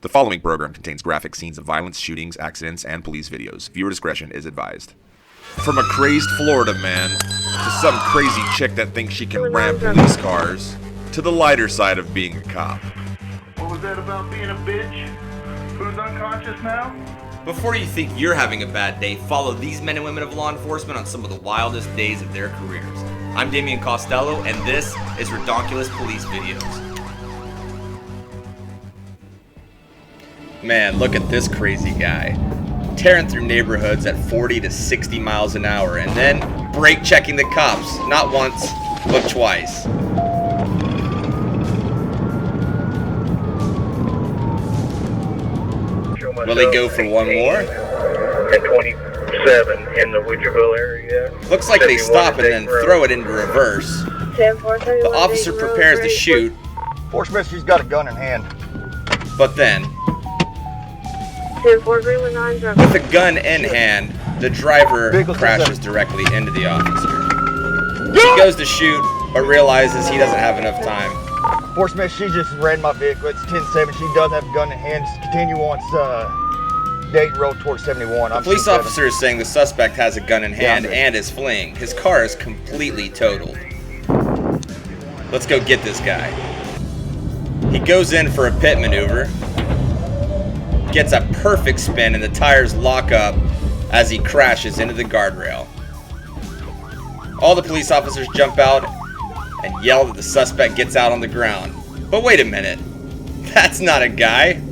The following program contains graphic scenes of violence, shootings, accidents, and police videos. Viewer discretion is advised. From a crazed Florida man to some crazy chick that thinks she can ram police cars, to the lighter side of being a cop. What was that about being a bitch? Who's unconscious now? Before you think you're having a bad day, follow these men and women of law enforcement on some of the wildest days of their careers. I'm Damian Costello, and this is Redonkulous Police Videos. Man, look at this crazy guy. Tearing through neighborhoods at 40 to 60 miles an hour, and then brake checking the cops, not once, but twice. Will he go for one more? At 27 in the Widgerville area. Looks like they stop and then throw it into reverse. The officer prepares to shoot. Fort Smith, she's got a gun in hand. But then, with a gun in hand, the driver crashes directly into the officer. He goes to shoot, but realizes he doesn't have enough time. Fort Smith, she just ran my vehicle. It's 10-7. She does have a gun in hand. Just continue on Dayton Road towards 71. The police officer is saying the suspect has a gun in hand and is fleeing. His car is completely totaled. Let's go get this guy. He goes in for a pit maneuver, gets a perfect spin, and the tires lock up as he crashes into the guardrail. All the police officers jump out and yell that the suspect gets out on the ground. But wait a minute, that's not a guy.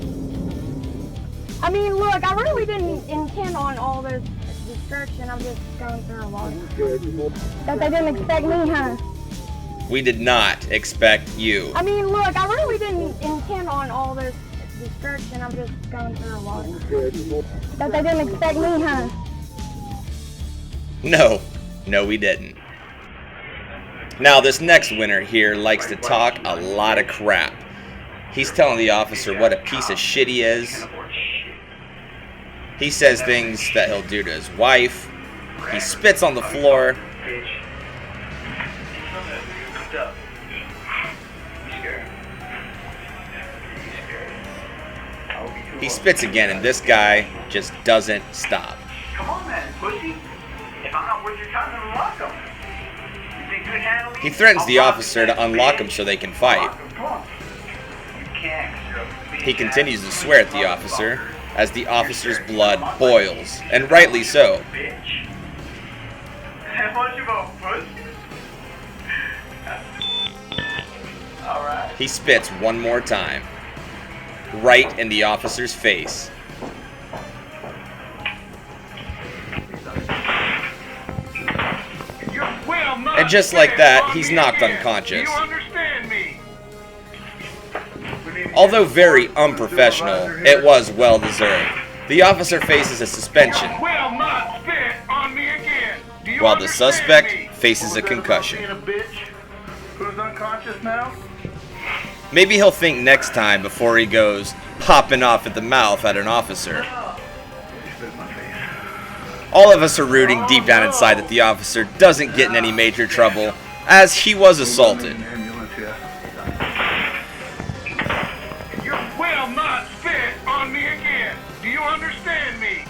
I mean, look, I really didn't intend on all this destruction. I'm just going through a lot. That they didn't expect me, huh? We did not expect you. I mean, look, I really didn't intend on all this destruction. I'm just going through a lot. That they didn't expect me, huh? No, we didn't. Now, this next winner here likes to talk a lot of crap. He's telling the officer what a piece of shit he is. He says things that he'll do to his wife. He spits on the floor. He spits again, and this guy just doesn't stop. Come on, man, pussy. If I'm not worth your time, then unlock them. You think you can handle me? He threatens the officer to unlock him so they can fight. He continues to swear at the officer as the officer's blood boils, and rightly so. He spits one more time, right in the officer's face. And just like that, he's knocked unconscious. Although very unprofessional, it was well deserved. The officer faces a suspension, while the suspect faces a concussion. Maybe he'll think next time before he goes popping off at the mouth at an officer. All of us are rooting deep down inside that the officer doesn't get in any major trouble, as he was assaulted. You will not spit on me again. Do you understand me?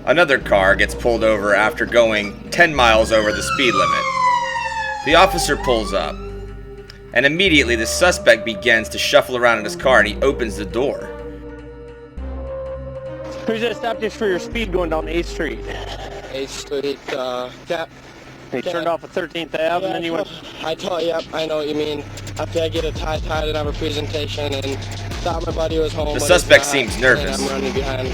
Another car gets pulled over after going 10 miles over the speed limit. The officer pulls up, and immediately the suspect begins to shuffle around in his car, and he opens the door. Who's that stopped just for your speed going down 8th Street? 8th Street, Cap. They turned off at 13th Ave, and then you went... I know what you mean. After I get a tie tied and have a presentation and thought my buddy was home. The suspect seems nervous. I'm running behind.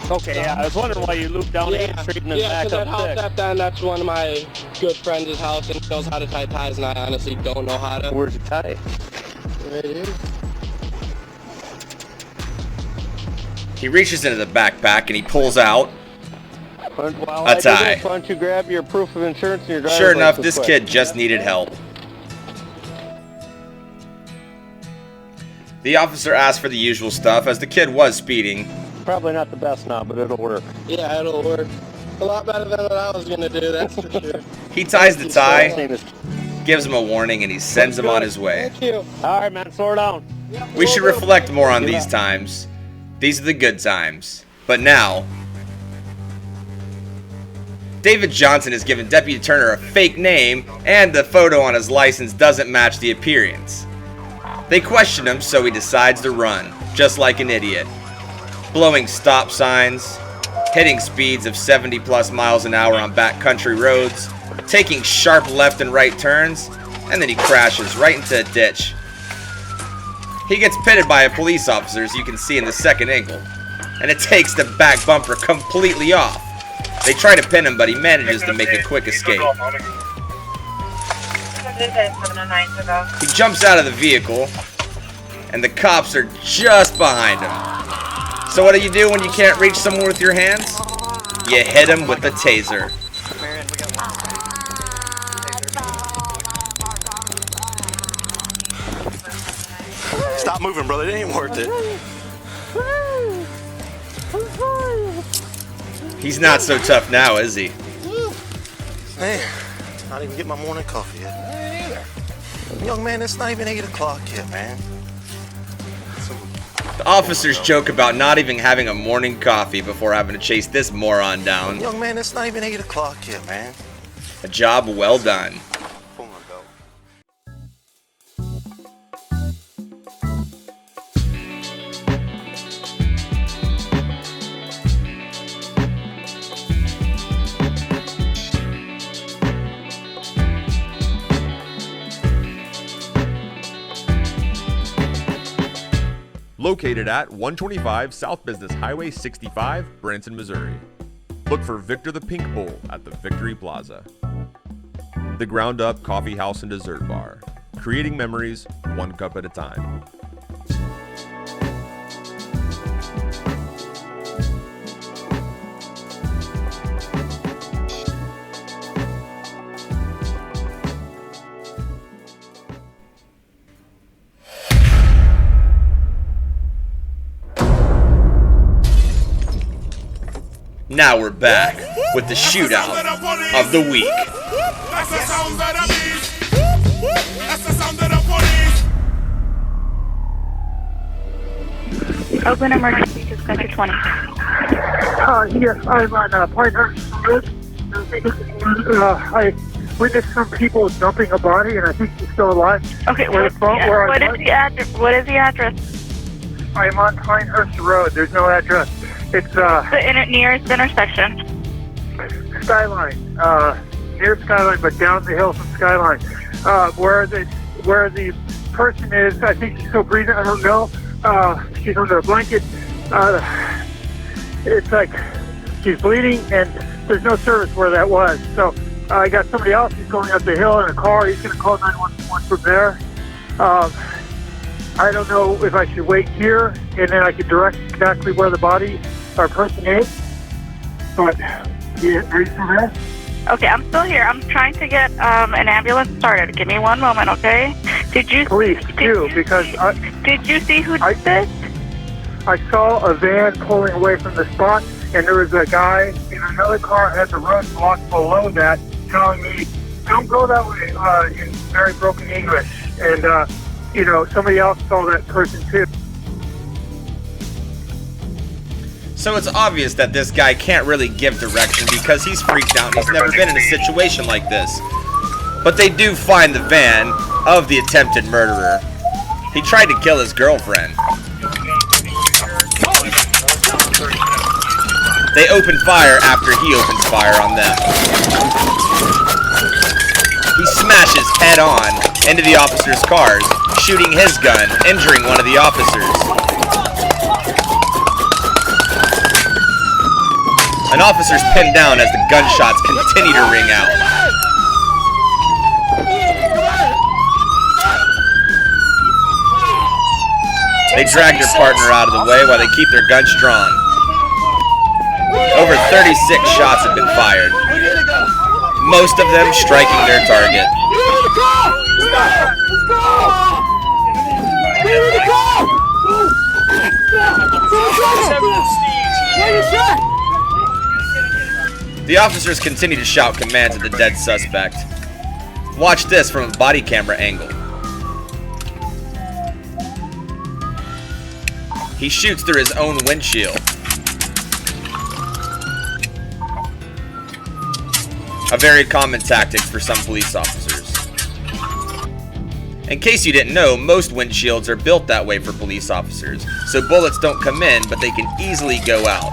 Okay, yeah, I was wondering why you looped down 8th Street and then back up 6th. That's one of my good friends' house and he knows how to tie ties, and I honestly don't know how to. Where's the tie? Right here. He reaches into the backpack and he pulls out a tie. Why don't you grab your proof of insurance and your driver's Sure enough, license this quick? kid just needed help. The officer asked for the usual stuff, as the kid was speeding. Probably not the best now, but it'll work. Yeah, it'll work. A lot better than what I was gonna do, that's for sure. He ties the tie, gives him a warning, and he sends him on his way. Thank you. All right, man, slow her down. We should reflect more on these times. These are the good times. But now, David Johnson has given Deputy Turner a fake name, and the photo on his license doesn't match the appearance. They question him, so he decides to run, just like an idiot. Blowing stop signs, hitting speeds of 70+ miles an hour on backcountry roads, taking sharp left and right turns, and then he crashes right into a ditch. He gets pitted by a police officer, as you can see in the second angle, and it takes the back bumper completely off. They try to pin him, but he manages to make a quick escape. He jumps out of the vehicle, and the cops are just behind him. So what do you do when you can't reach someone with your hands? You hit him with a taser. Stop moving, brother. It ain't worth it. He's not so tough now, is he? Man, not even get my morning coffee yet. Young man, it's not even 8 o'clock yet, man. The officers joke about not even having a morning coffee before having to chase this moron down. Young man, it's not even 8 o'clock yet, man. A job well done. Pull my belt. Located at 125 South Business Highway 65, Branson, Missouri. Look for Victor the Pink Bull at the Victory Plaza. The Ground Up Coffee House and Dessert Bar. Creating memories, one cup at a time. Now we're back with the shootout of the week. That's the sound of the beast. That's the sound of the police. Open emergency, dispatcher 20. Yes, I'm on Pinehurst Road. I witnessed some people dumping a body, and I think he's still alive. Okay, what is the address? I'm on Pinehurst Road. There's no address. It's The nearest intersection. Skyline, near Skyline, but down the hill from Skyline. Where the person is, I think she's still breathing. I don't know. She's under a blanket. It's like she's bleeding, and there's no service where that was. So I got somebody else who's going up the hill in a car. He's going to call 911 from there. I don't know if I should wait here, and then I could direct exactly where the body or person is. But, yeah, are you still there? Okay, I'm still here. I'm trying to get an ambulance started. Give me one moment, okay? Please do, because did you see who did this? I saw a van pulling away from the spot, and there was a guy in another car at the road block below that telling me, don't go that way, in very broken English. And, somebody else saw that person too. So it's obvious that this guy can't really give direction because he's freaked out and he's never been in a situation like this. But they do find the van of the attempted murderer. He tried to kill his girlfriend. They open fire after he opens fire on them. He smashes head on into the officers' cars, shooting his gun, injuring one of the officers. An officer's pinned down as the gunshots continue to ring out. They drag their partner out of the way while they keep their guns drawn. Over 36 shots have been fired, most of them striking their target. The officers continue to shout commands at the dead suspect. Watch this from a body camera angle. He shoots through his own windshield. A very common tactic for some police officers. In case you didn't know, most windshields are built that way for police officers, so bullets don't come in, but they can easily go out.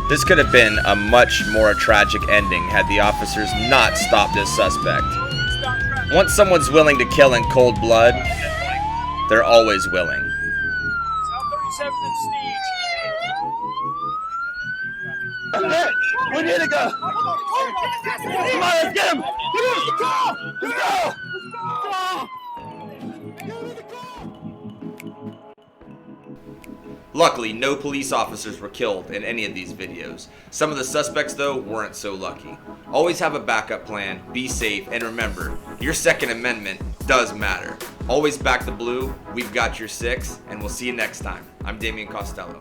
This could have been a much more tragic ending had the officers not stopped this suspect. Once someone's willing to kill in cold blood, they're always willing. We need to go. Come on, let's get him. Let's go. Luckily, no police officers were killed in any of these videos. Some of the suspects, though, weren't so lucky. Always have a backup plan, be safe, and remember, your Second Amendment does matter. Always back the blue, we've got your 6, and we'll see you next time. I'm Damian Costello.